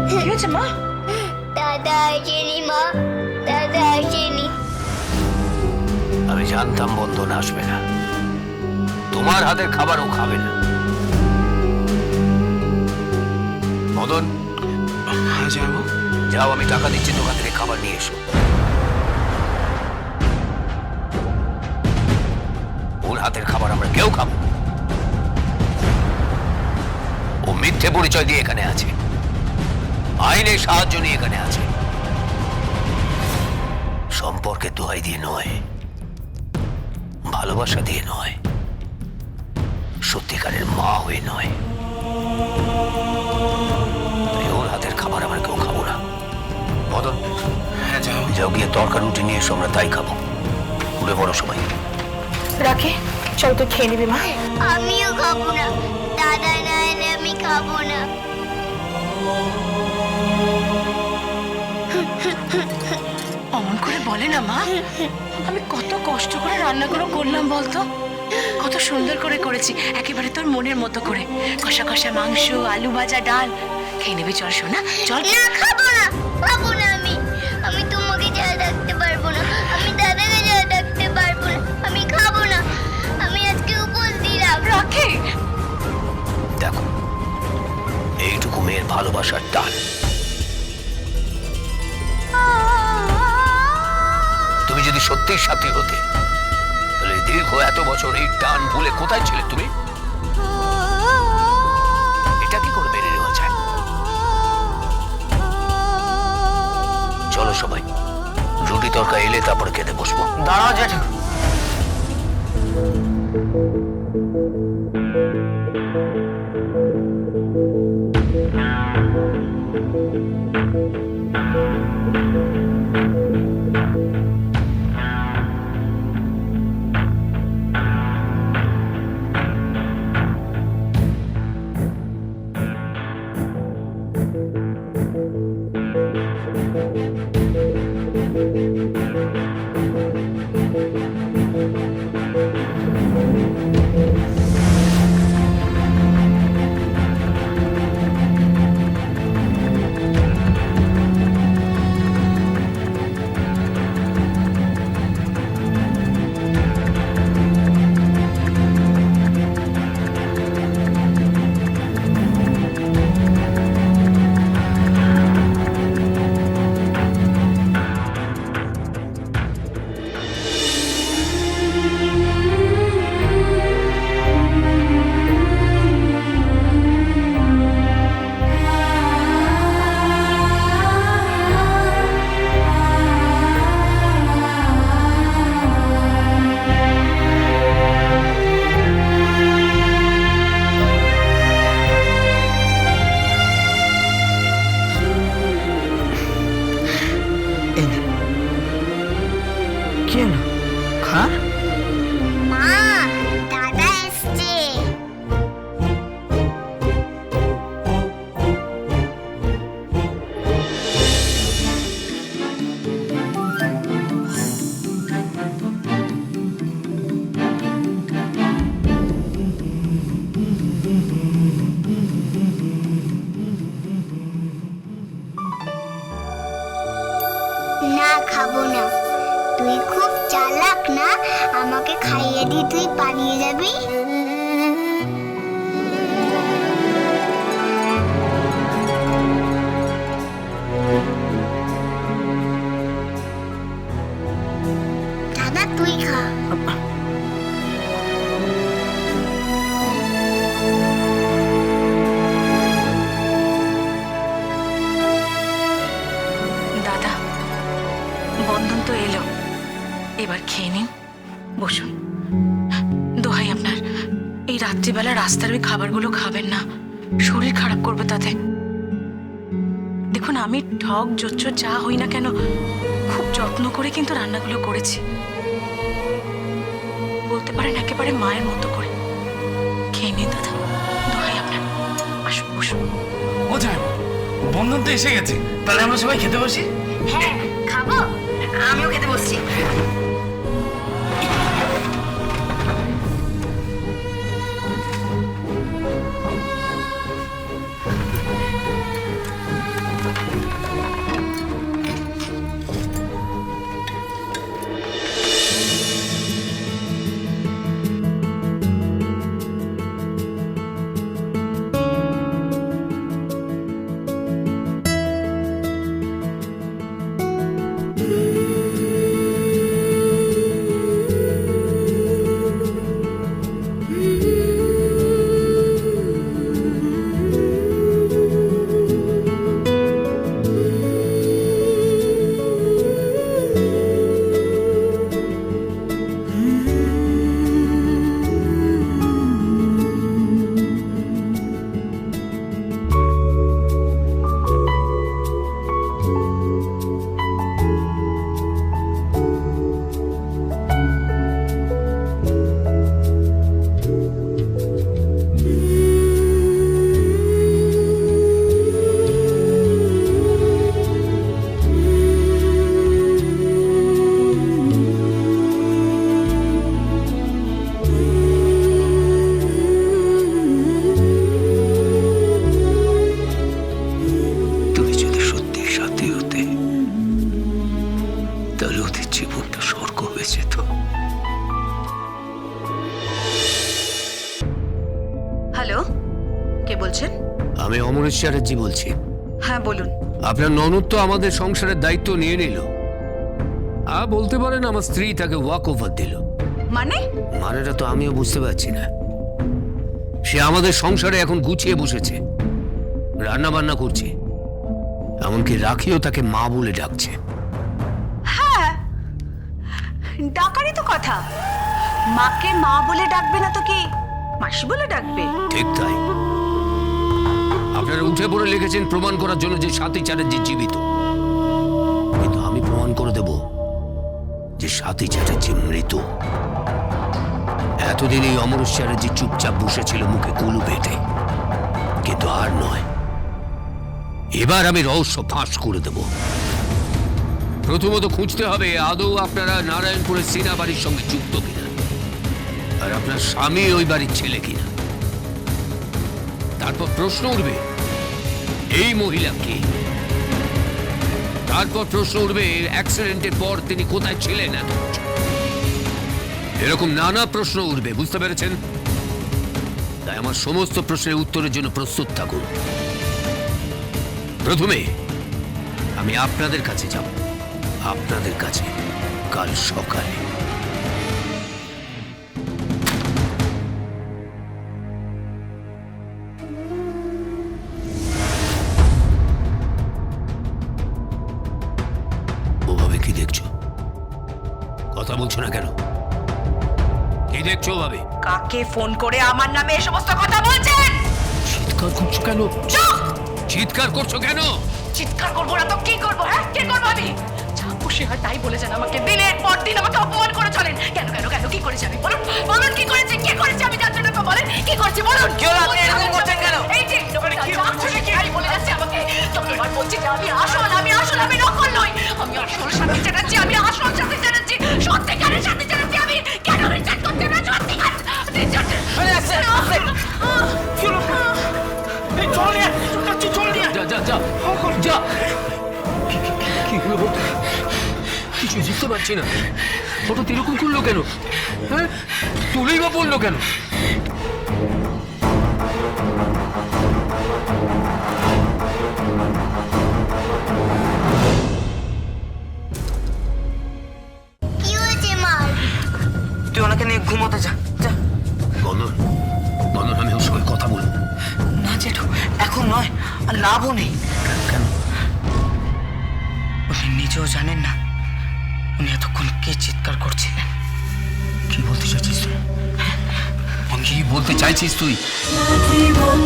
কি হয়েছে মা? দাদা আসেনি মা, দাদা আসেনি। আমি জানতাম বন্ধন আসবে না, তোমার হাতের খাবার ও খাবে না। মদন, হ্যাঁ যাবো। যাও, আমি টাকা দিচ্ছি, দোকান থেকে খাবার নিয়ে এসো। ওর হাতের খাবার আমরা কেউ খাবো না। ও মিথ্যে পরিচয় দিয়ে এখানে আছে, আইনের সাহায্য নিয়ে এখানে আছে। সম্পর্কে দোহাই দিয়ে নয়, ভালোবাসা দিয়ে নয়, সত্যিকারের মা হয়ে নয়। ওর হাতের খাবার আমরা কেউ খাবো না। মদন, হ্যাঁ যাবো। যাও গিয়ে তরকারি রুটি নিয়ে এসো, আমরা তাই খাবো। উঠে পড়ো সবাই। রাখি, চল তো খেয়ে নিবি মা। আমিও খাবো না, দাদা না এলে আমি খাবো না। অমন করে বলে না মা, আমি কত কষ্ট করে রান্নাগুলো করলাম বলতো, কত সুন্দর করে করেছি, একেবারে তোর মনের মতো করে। কষা কষা মাংস, আলু ভাজা, ডাল। খেয়ে নেবি, চল সোনা, চল। না খাবো না, খাবো না আমি। আমি তোমাকে যা ডাকতে পারবো না, আমি দাদাকে যা ডাকতে পারবো না। আমি খাবো না, আমি আজকে উপোস দিলাম। রাখি, দেখো, এইটুকু মেয়ের ভালোবাসার টান। তুমি যদি সত্যিই সাথী হতে, তাহলে দীর্ঘ এত বছর এই টান ভুলে কোথায় ছিলে তুমি? এটা কি করে মেনে নেওয়া যায়? চলো সবাই, রুটি তরকা এলে তারপরে খেতে বসবো। দাঁড়াও জেঠু। কি হলো? খা। মা, দাদা এসছে। না খাবো না। তুই খুব চালাক না, আমাকে খাইয়ে দিয়ে তুই পালিয়ে যাবি। দাদা তুই খা। দাদা, বন্ধন তো এলো, এবার খেয়ে নিন, বসুন। দোহাই আপনার, এই রাত্রিবেলা রাস্তার ওই খাবারগুলো খাবেন না, শরীর খারাপ করবে তাতে। দেখুন, আমি ঠক জোচ্চোর যা হই না কেন, খুব যত্ন করে কিন্তু রান্নাগুলো করেছি, বলতে পারেন একেবারে মায়ের মতো করে। খেয়ে নিন দাদা, দোহাই আপনার, আসুন বসুন। ও যাই, বন্ধন তো এসে গেছে, তাহলে আমরা সবাই খেতে বসি। হ্যাঁ খাবো, আমিও খেতে বসছি। বলছেন? আমি অমরেশ চ্যাটার্জি বলছি। হ্যাঁ বলুন। আপনার ননদ তো আমাদের সংসারের দায়িত্ব নিয়ে নিল। বলতে পারেন আমার স্ত্রী তাকে ওয়াক ওভার দিল। মানেটা তো আমিও বুঝতে পারছি না। সে আমাদের সংসারে এখন গুছিয়ে বসেছে, রান্না বান্না করছে, এমনকি রাখিও তাকে মা বলে ডাকছে। হ্যাঁ, ডাকারই তো কথা। মাকে মা বলে ডাকবে না তো কি মাসি বলে ডাকবে? ঠিক তাই। আপনারা উঠে পড়ে লিখেছেন প্রমাণ করার জন্য যে স্বাতী চ্যাটার্জি জীবিত, কিন্তু আমি প্রমাণ করে দেব যে স্বাতী চ্যাটার্জি মৃত। এতদিন এই অমরেশ চ্যাটার্জি চুপচাপ বসেছিল মুখে কুলু বেঁধে, কিন্তু আর নয়। এবার আমি রহস্য ফাঁস করে দেব। প্রথমত খুঁজতে হবে আদৌ আপনারা নারায়ণপুরের সিনা বাড়ির সঙ্গে যুক্ত কিনা, আর আপনার স্বামী ওই বাড়ির ছেলে কিনা। তারপর প্রশ্ন উঠবে এই মহিলা কে। তারপর প্রশ্ন উঠবে অ্যাক্সিডেন্টের পর তিনি কোথায় ছিলেন। এরকম নানা প্রশ্ন উঠবে, বুঝতে পেরেছেন? তাই আমার সমস্ত প্রশ্নের উত্তরের জন্য প্রস্তুত থাকুন। প্রথমে আমি আপনাদের কাছে যাব, আপনাদের কাছে কাল সকালে। ওভাবে কি দেখছো? কথা বলছো না কেন? কি দেখছো ওভাবে? কাকে ফোন করে আমার নামে এই সমস্ত কথা বলছেন? চিৎকার করছো কেন? চুপ! চিৎকার করছো কেন? চিৎকার করবো না তো কি করবো? হ্যাঁ, কি করবো আমি? যা খুশি হয় তাই বলেছেন আমাকে। দিনের পর দিন আমাকে অপমান করে চলেন। কেন কেন কেন কি করেছি আমি? বলুন বলুন, কি করেছি? কি করেছি আমি? যার জন্য বলেন কি করেছি বলুন। কি হলো? আপনি এরকম করছেন কেন? এই যে কি হচ্ছে? কি আমি বলে যাচ্ছি আমাকে? যতবার বলছি যে আমি আসল, আমি নকল নই। আমি আসল স্বাতী চ্যাটার্জি, আমি আসল স্বাতী চ্যাটার্জি, সত্যিকারের স্বাতী চ্যাটার্জি। আমি কেন রিচার্জ করতে না? সত্যিকার রিচার্জ। যা যা যা যা। কি হলো বলতো? কিছু বুঝতে পারছি না। হঠাৎ এরকম করলো কেন? হ্যাঁ, তুলেই বা পড়লো কেন? কি হয়েছে মার? তুই ওনাকে নিয়ে ঘুমোতে যা। যা। বন্ধন, বন্ধন, আমি ওর সঙ্গে কথা বলবো। না জেঠু, এখন নয়, আর লাভও নেই। কেন? উনি নিজেও জানেন না উনি এতক্ষণ কে চিৎকার করছিলেন। কি বলতে চাইছিস তুই? কি বলতে চাইছিস তুই? জীবন